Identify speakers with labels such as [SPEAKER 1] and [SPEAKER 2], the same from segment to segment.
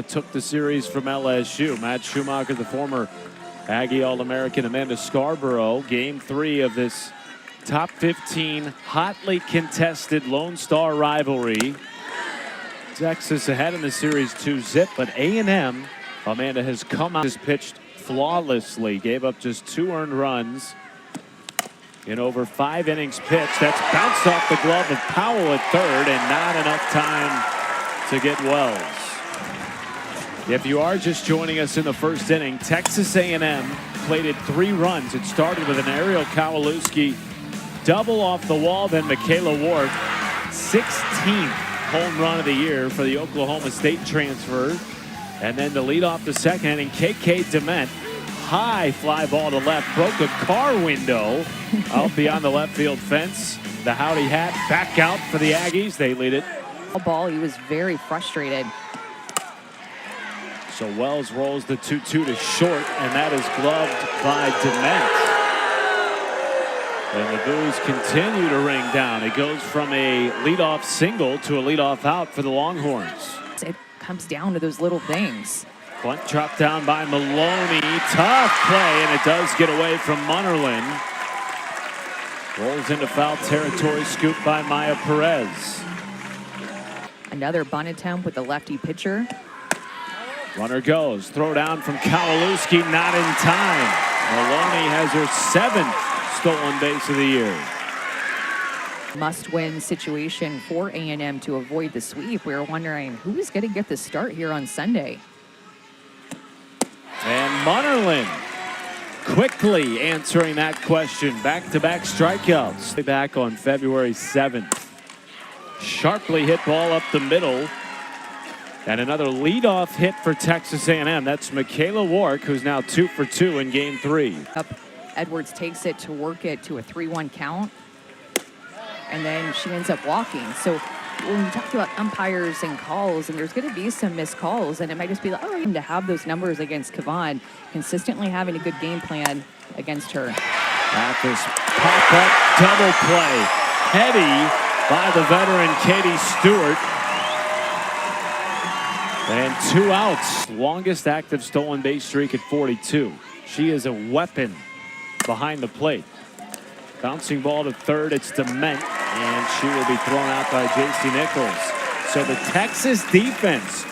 [SPEAKER 1] took the series from LSU. Matt Schumacher, the former Aggie All-American, Amanda Scarborough. Game 3 of this top 15 hotly contested Lone Star rivalry. Texas ahead in the series 2-0, but A&M, Amanda, has come out, has pitched flawlessly, gave up just 2 earned runs in over 5 innings pitched. That's bounced off the glove of Powell at third, and not enough time to get Wells. If you are just joining us in the first inning, Texas A&M plated 3 runs. It started with an Ariel Kowalewski double off the wall, then Michaela Ward, 16th home run of the year for the Oklahoma State transfer. And then to lead off the second inning, KK Dement, high fly ball to left, broke a car window out beyond the left field fence. The Howdy Hat back out for the Aggies. They lead it.
[SPEAKER 2] Ball, he was very frustrated.
[SPEAKER 1] So Wells rolls the 2-2 to short, and that is gloved by Dement. And the boos continue to ring down. It goes from a leadoff single to a leadoff out for the Longhorns.
[SPEAKER 2] It comes down to those little things.
[SPEAKER 1] Bunt dropped down by Maloney. Tough play, and it does get away from Munnerlyn. Rolls into foul territory, scooped by Maya Perez.
[SPEAKER 2] Another bunt attempt with the lefty pitcher.
[SPEAKER 1] Runner goes. Throw down from Kowalewski, not in time. Maloney has her 7th stolen base of the year.
[SPEAKER 2] Must-win situation for A&M to avoid the sweep. We were wondering who is going to get the start here on Sunday.
[SPEAKER 1] And Munnerlyn quickly answering that question. Back-to-back strikeouts. Back on February 7th. Sharply hit ball up the middle. And another leadoff hit for Texas A&M. That's Michaela Wark, who's now 2 for 2 in Game 3.
[SPEAKER 2] Edwards takes it to work it to a 3-1 count. And then she ends up walking. So when we talk about umpires and calls, and there's going to be some missed calls, and it might just be like, oh, to have those numbers against Kavan, consistently having a good game plan against her.
[SPEAKER 1] Mathis pop-up double play. Heady by the veteran Katie Stewart. And 2 outs. Longest active stolen base streak at 42. She is a weapon behind the plate. Bouncing ball to third. It's Dement, and she will be thrown out by J.C. Nichols. So the Texas defense.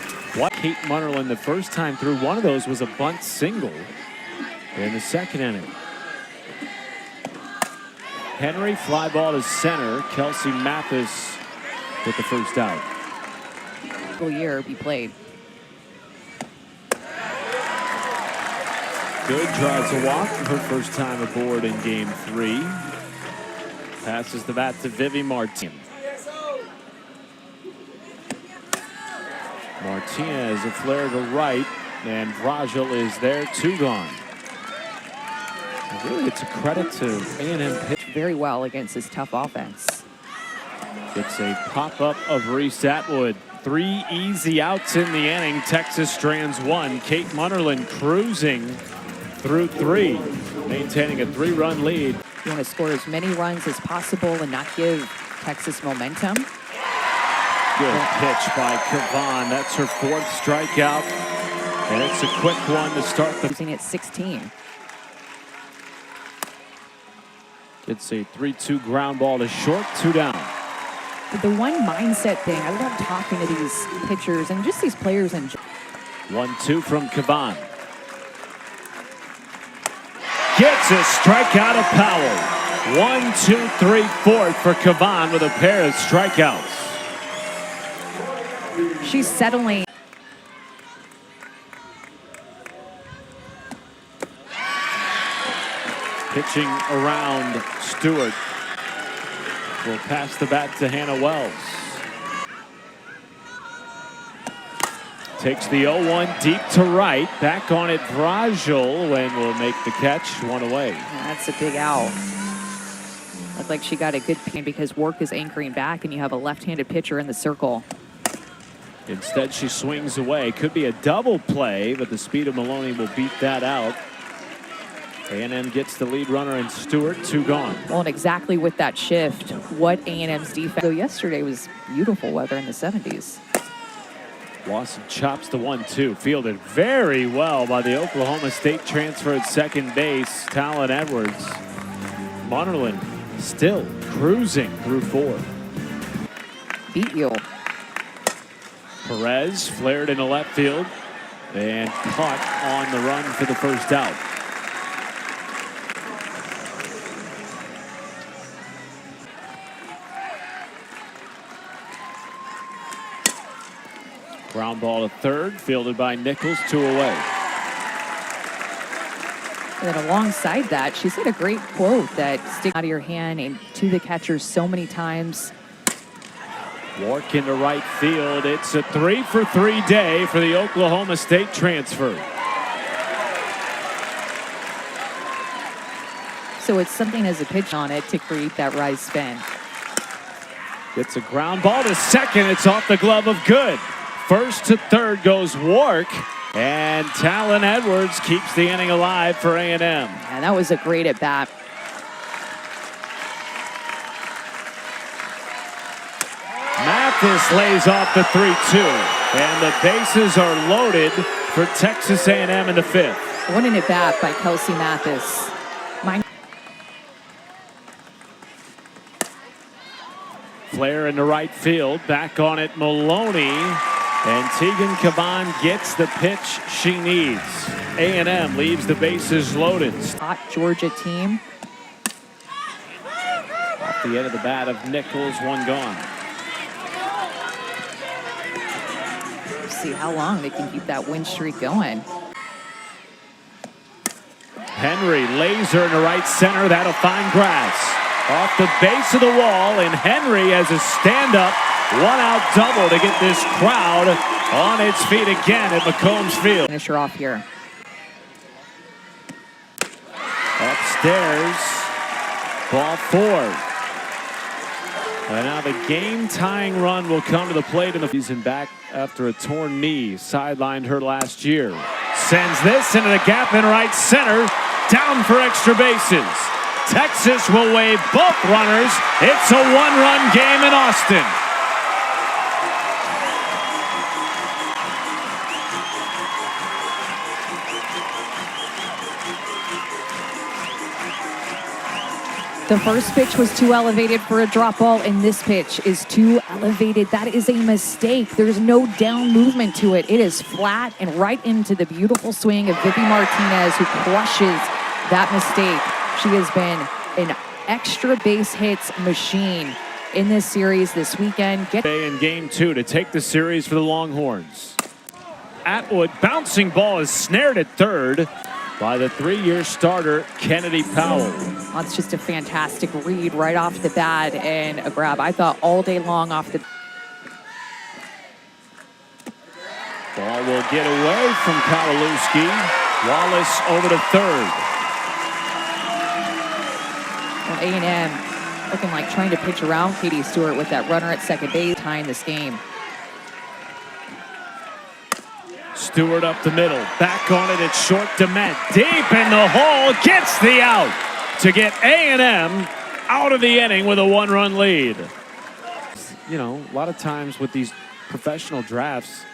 [SPEAKER 1] Kate Munnerlyn, the first time through, one of those was a bunt single in the second inning. Henry fly ball to center. Kelsey Mathis with the first out.
[SPEAKER 2] Year be played.
[SPEAKER 1] Good, drives a walk, her first time aboard in Game 3. Passes the bat to Vivi Martin. Martinez, a flare to right, and Vrajel is there, 2 gone. Really, it's a credit to A&M pitch.
[SPEAKER 2] Very well against this tough offense.
[SPEAKER 1] It's a pop-up of Reese Atwood. 3 easy outs in the inning. Texas strands 1. Kate Munnerlyn cruising through 3, maintaining a 3-run lead.
[SPEAKER 2] You want to score as many runs as possible and not give Texas momentum.
[SPEAKER 1] Good pitch by Kavan. That's her 4th strikeout, and it's a quick one to start the.
[SPEAKER 2] Using at 16.
[SPEAKER 1] It's a 3-2 ground ball to short, 2 down.
[SPEAKER 2] But the one mindset thing, I love talking to these pitchers and just these players in general.
[SPEAKER 1] 1-2 from Kavan. Gets a strikeout of Powell. 1, 2, 3, 4 for Kavan with a pair of strikeouts.
[SPEAKER 2] She's settling.
[SPEAKER 1] Pitching around Stewart. Will pass the bat to Hannah Wells. Takes the 0-1 deep to right. Back on it, Vrajel, and will make the catch. 1 away.
[SPEAKER 2] That's a big out. Looked like she got a good pin because Work is anchoring back, and you have a left-handed pitcher in the circle.
[SPEAKER 1] Instead, she swings away. Could be a double play, but the speed of Maloney will beat that out. A&M gets the lead runner in Stewart, 2 gone.
[SPEAKER 2] Well, and exactly with that shift, what A&M's defense. So yesterday was beautiful weather in the 70s.
[SPEAKER 1] Lawson chops the 1-2. Fielded very well by the Oklahoma State transfer at second base, Talon Edwards. Munnerlyn still cruising through fourth.
[SPEAKER 2] Beat you.
[SPEAKER 1] Perez flared into left field and caught on the run for the first out. Ground ball to third, fielded by Nichols, 2 away.
[SPEAKER 2] And then alongside that, she said a great quote that stick out of your hand and to the catcher so many times.
[SPEAKER 1] Walk into right field. It's a 3-for-3 day for the Oklahoma State transfer.
[SPEAKER 2] So it's something as a pitch on it to create that rise spin.
[SPEAKER 1] Gets a ground ball to second. It's off the glove of Good. First to third goes Wark, and Talon Edwards keeps the inning alive for A&M.
[SPEAKER 2] And that was a great at bat.
[SPEAKER 1] Mathis lays off the 3-2, and the bases are loaded for Texas A&M in the fifth.
[SPEAKER 2] What an at bat by Kelsey Mathis.
[SPEAKER 1] Flare into right field, back on it Maloney, and Tegan Caban gets the pitch she needs. A&M leaves the bases loaded.
[SPEAKER 2] Hot Georgia team.
[SPEAKER 1] Off the end of the bat of Nichols, one gone.
[SPEAKER 2] See how long they can keep that win streak going.
[SPEAKER 1] Henry laser into right center, that'll find grass. Off the base of the wall, and Henry has a stand-up one-out double to get this crowd on its feet again at McCombs Field.
[SPEAKER 2] Finisher off here.
[SPEAKER 1] Upstairs, ball 4. And now the game-tying run will come to the plate in the season, back after a torn knee. Sidelined her last year. Sends this into the gap in right center, down for extra bases. Texas will wave both runners. It's a one-run game in Austin.
[SPEAKER 2] The first pitch was too elevated for a drop ball, and this pitch is too elevated. That is a mistake. There's no down movement to it. It is flat and right into the beautiful swing of Vivi Martinez, who crushes that mistake. She has been an extra base hits machine in this series this weekend.
[SPEAKER 1] In game 2 to take the series for the Longhorns. Atwood bouncing ball is snared at third by the 3-year starter Kennedy Powell.
[SPEAKER 2] That's just a fantastic read right off the bat and a grab. I thought all day long off the
[SPEAKER 1] Ball will get away from Kowalewski. Wallace over to third.
[SPEAKER 2] Well, A&M looking like trying to pitch around Katie Stewart with that runner at second base, tying this game.
[SPEAKER 1] Stewart up the middle, back on it, it's short to Met. Deep in the hole, gets the out to get A&M out of the inning with a 1-run lead. You know, a lot of times with these professional drafts,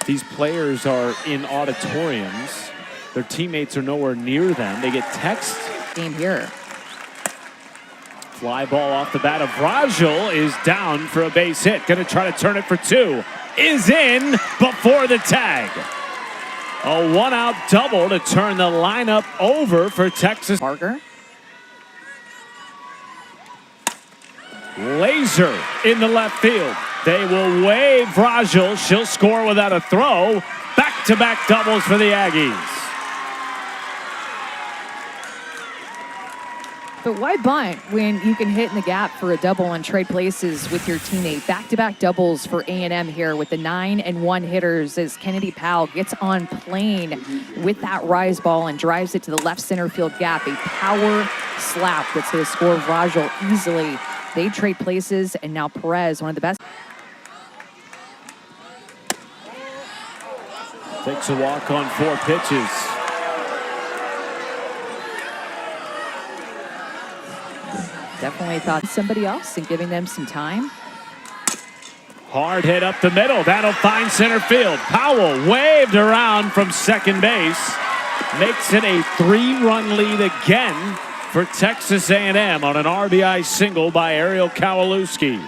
[SPEAKER 1] these players are in auditoriums. Their teammates are nowhere near them. They get texts.
[SPEAKER 2] Game here.
[SPEAKER 1] Fly ball off the bat of Rajal is down for a base hit. Going to try to turn it for 2. Is in before the tag. A 1-out double to turn the lineup over for Texas.
[SPEAKER 2] Parker.
[SPEAKER 1] Laser in the left field. They will wave Rajal. She'll score without a throw. Back-to-back doubles for the Aggies.
[SPEAKER 2] But why bunt when you can hit in the gap for a double and trade places with your teammate? Back-to-back doubles for A&M here with the 9-1 hitters as Kennedy Powell gets on plane with that rise ball and drives it to the left center field gap. A power slap that's going to score Rajal easily. They trade places, and now Perez, one of the best.
[SPEAKER 1] Takes a walk on 4 pitches.
[SPEAKER 2] Definitely thought somebody else and giving them some time.
[SPEAKER 1] Hard hit up the middle. That'll find center field. Powell waved around from second base. Makes it a 3-run lead again for Texas A&M on an RBI single by Ariel Kowalewski.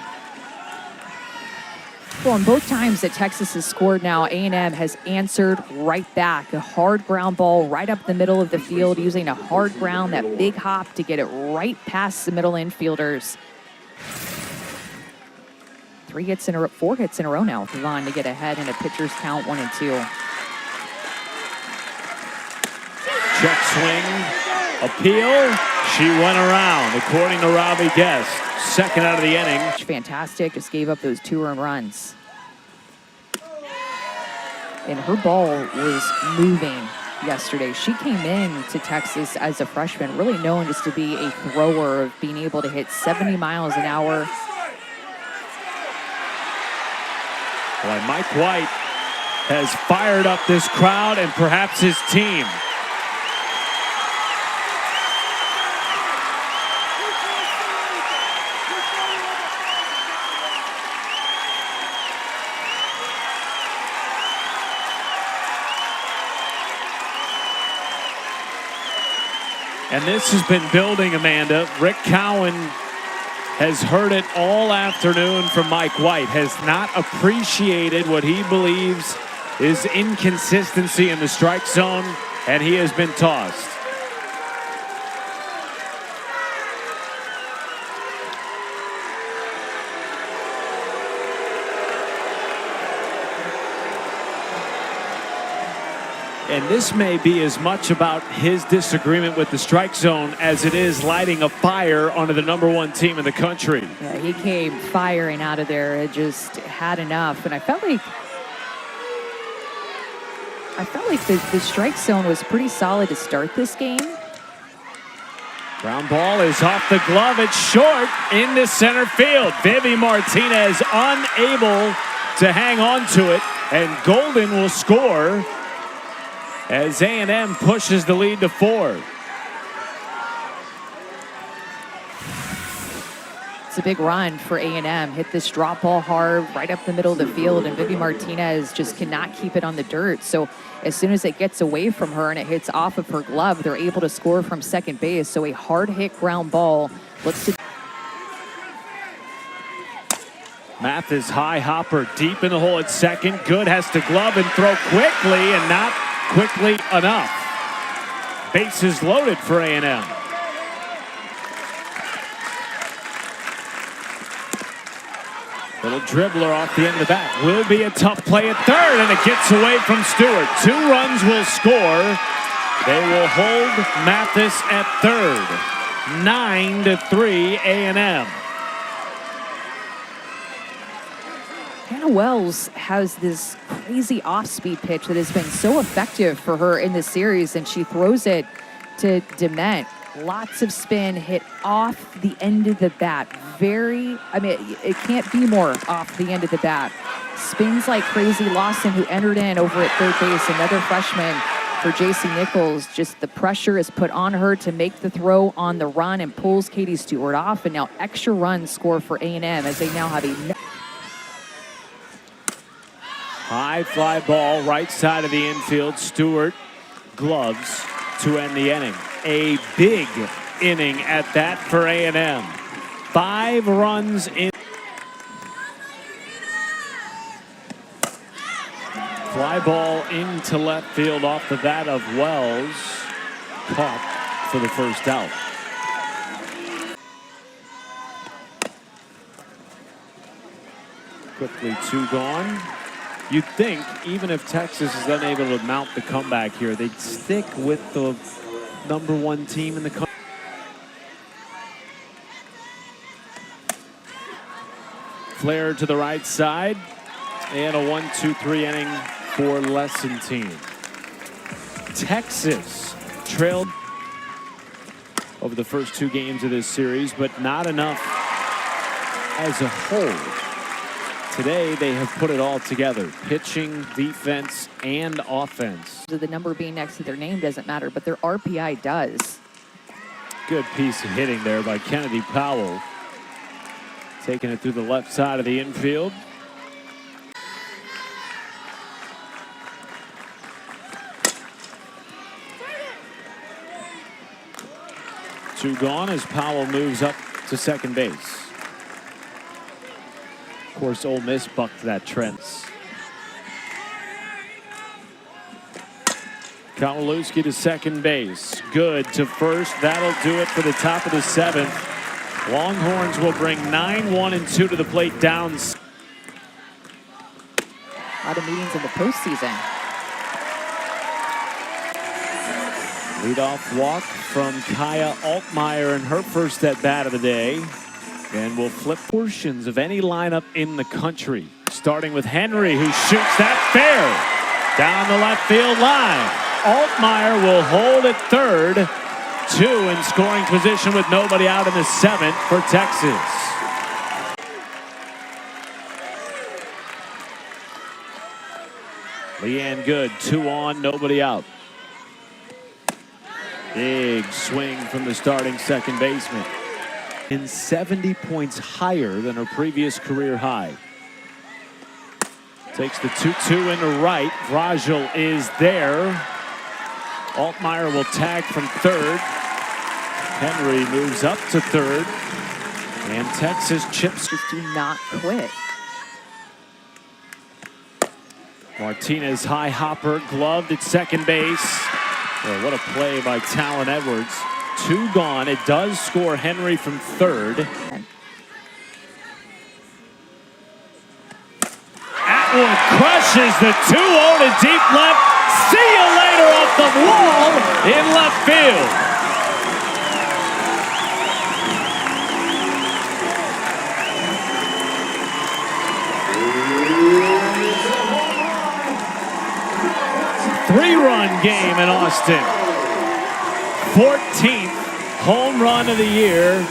[SPEAKER 2] Well, and both times that Texas has scored now, A&M has answered right back. A hard ground ball right up the middle of the field using a hard ground, that big hop to get it right past the middle infielders. 4 hits in a row now for Vaughn to get ahead in a pitcher's count 1-2.
[SPEAKER 1] Check swing, appeal. She went around, according to Robbie Guest. Second out of the inning.
[SPEAKER 2] Fantastic, just gave up those 2 earned runs. And her ball was moving yesterday. She came in to Texas as a freshman, really known just to be a thrower, of being able to hit 70 miles an hour.
[SPEAKER 1] Boy, Mike White has fired up this crowd and perhaps his team. And this has been building, Amanda. Rick Cowan has heard it all afternoon from Mike White, has not appreciated what he believes is inconsistency in the strike zone, and he has been tossed. And this may be as much about his disagreement with the strike zone as it is lighting a fire onto the #1 team in the country.
[SPEAKER 2] Yeah, he came firing out of there. It just had enough. And I felt like the strike zone was pretty solid to start this game.
[SPEAKER 1] Ground ball is off the glove. It's short into center field. Vivi Martinez unable to hang on to it. And Golden will score as A&M pushes the lead to 4.
[SPEAKER 2] It's a big run for A&M. Hit this drop ball hard right up the middle of the field, and Vivi Martinez just cannot keep it on the dirt. So as soon as it gets away from her and it hits off of her glove, they're able to score from second base. So a hard hit ground ball looks to...
[SPEAKER 1] Mathis high hopper deep in the hole at second. Good, has to glove and throw quickly, and not quickly enough. Bases loaded for A&M. Little dribbler off the end of the bat. Will be a tough play at third, and it gets away from Stewart. 2 runs will score. They will hold Mathis at third. 9-3 A&M.
[SPEAKER 2] Hannah Wells has this crazy off-speed pitch that has been so effective for her in this series, and she throws it to Dement. Lots of spin, hit off the end of the bat. It can't be more off the end of the bat. Spins like crazy. Lawson, who entered in over at third base, another freshman for J.C. Nichols. Just the pressure is put on her to make the throw on the run and pulls Katie Stewart off. And now extra runs score for A&M as they now have a...
[SPEAKER 1] High fly ball, right side of the infield. Stewart gloves to end the inning. A big inning at that for A&M. 5 runs in. Fly ball into left field off the bat of Wells. Caught for the first out. Quickly 2 gone. You'd think, even if Texas is unable to mount the comeback here, they'd stick with the #1 team in the country. Flair to the right side, and a 1-2-3 inning for Lesson team. Texas trailed over the first 2 games of this series, but not enough as a whole. Today, they have put it all together. Pitching, defense, and offense.
[SPEAKER 2] The number being next to their name doesn't matter, but their RPI does.
[SPEAKER 1] Good piece of hitting there by Kennedy Powell. Taking it through the left side of the infield. 2 gone as Powell moves up to second base. Of course, Ole Miss bucked that trend. Kowalewski to second base. Good to first. That'll do it for the top of the 7th. Longhorns will bring 9-1-2 to the plate down.
[SPEAKER 2] A lot of meetings in the postseason.
[SPEAKER 1] Leadoff walk from Kaya Altmaier in her first at bat of the day. And we'll flip portions of any lineup in the country. Starting with Henry, who shoots that fair down the left field line. Altmaier will hold at third. 2 in scoring position with nobody out in the 7th for Texas. Leanne Good, 2 on, nobody out. Big swing from the starting second baseman. In 70 points higher than her previous career high. Takes the 2-2 into right. Vrajel is there. Altmaier will tag from third. Henry moves up to third. And Texas chips.
[SPEAKER 2] Just do not quit.
[SPEAKER 1] Martinez high hopper, gloved at second base. Oh, what a play by Talon Edwards. 2 gone. It does score Henry from third. Atwood crushes the 2-0 to deep left. See you later off the wall in left field. Three-run game in Austin. 14th home run of the year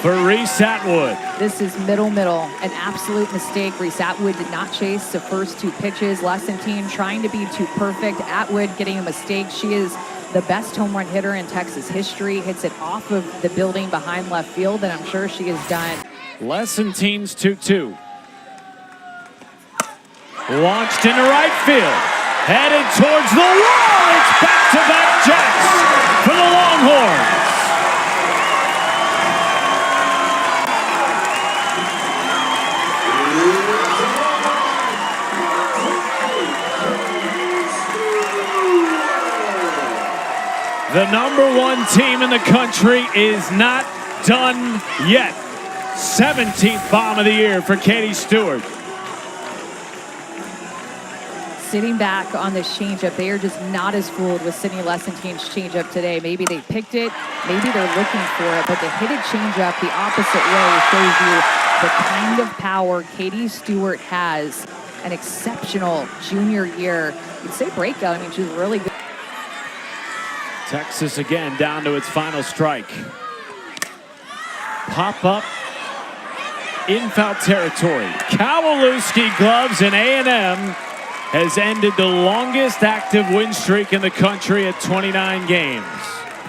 [SPEAKER 1] for Reese Atwood.
[SPEAKER 2] This is middle. An absolute mistake. Reese Atwood did not chase the first 2 pitches. Lessentine trying to be too perfect. Atwood getting a mistake. She is the best home run hitter in Texas history. Hits it off of the building behind left field, and I'm sure she is done.
[SPEAKER 1] Lessentine's 2-2. Launched into right field. Headed towards the wall. It's back-to-back jacks for the Longhorns. The #1 team in the country is not done yet. 17th bomb of the year for Katie Stewart.
[SPEAKER 2] Sitting back on this changeup, they are just not as fooled with Sydney Lessentine's changeup today. Maybe they picked it, maybe they're looking for it, but to hit a changeup the opposite way shows you the kind of power Katie Stewart has. An exceptional junior year. You'd say breakout. I mean, she's really good.
[SPEAKER 1] Texas again down to its final strike. Pop up in foul territory. Kowalewski gloves, and A&M has ended the longest active win streak in the country at 29 games.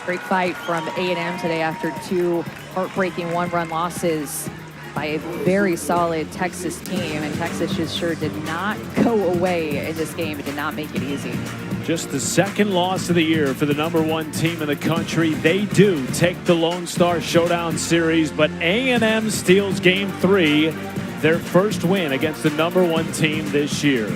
[SPEAKER 2] Great fight from A&M today after 2 heartbreaking 1-run losses by a very solid Texas team. And Texas just sure did not go away in this game. It did not make it easy.
[SPEAKER 1] Just the 2nd loss of the year for the #1 team in the country. They do take the Lone Star Showdown series, but A&M steals game 3, their first win against the #1 team this year.